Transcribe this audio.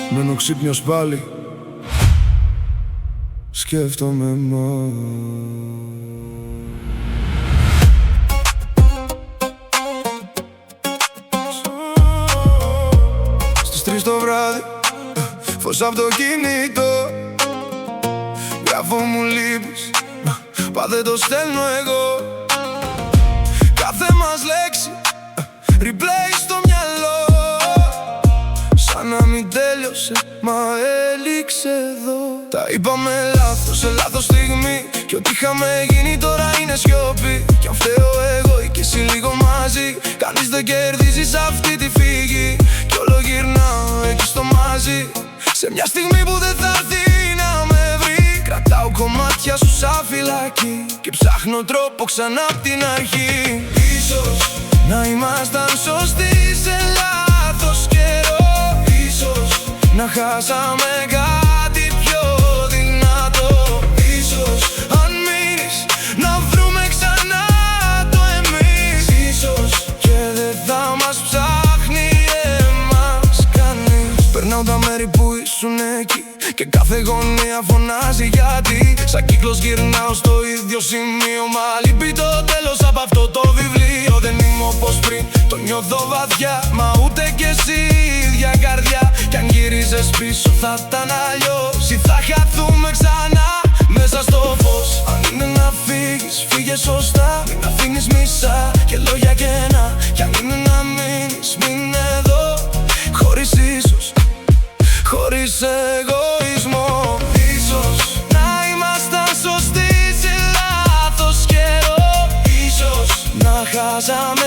Μένω ξύπνιος πάλι, σκέφτομαι Στις 3 το βράδυ, φως απ' το κινητό, γράφω μου λείπεις, πα δεν το στέλνω εγώ. Κάθε μας λέξη, replay στο μυαλό, σαν να μην τέλειωσε, μα έληξε εδώ. Τα είπαμε λάθος, σε λάθος στιγμή, κι ό,τι είχαμε γίνει τώρα είναι σιωπή. Κι αν φταίω εγώ ή κι εσύ λίγο μαζί, κανείς δεν κερδίζει σ' αυτή τη φύγη. Κι όλο γυρνάω εκεί στο μαζί, σε μια στιγμή που δεν θα έρθει να με βρει. Κρατάω κομμάτια σου σαν φυλακή και ψάχνω τρόπο ξανά απ' την αρχή. Ίσως να ήμασταν σωστοί σε λάθος καιρό, ίσως να χάσαμε κάτι πιο δυνατό. Ίσως αν μείνεις να βρούμε ξανά το εμείς, ίσως και δεν θα μας ψάχνει εμάς κανείς. Περνάω τα μέρη που ήσουν εκεί και κάθε γωνία φωνάζει γιατί. Σαν κύκλος γυρνάω στο ίδιο σημείο, μα λείπει το τέλος απ' αυτό το βιβλίο. Δεν είμαι όπως πριν, το νιώθω βαθιά, μα ούτε κι εσύ ίδια καρδιά. Κι αν γύριζες πίσω θα ήταν αλλιώς, ή θα χαθούμε ξανά μέσα στο φως. Αν είναι να φύγεις, φύγε σωστά, μην αφήνεις μισά και λόγια κενά. Κι αν είναι να μείνεις, μείνε εδώ, χωρίς ίσως, χωρίς εγωισμό. Ίσως να ήμασταν σωστοί σε λάθος καιρό, ίσως να χάσαμε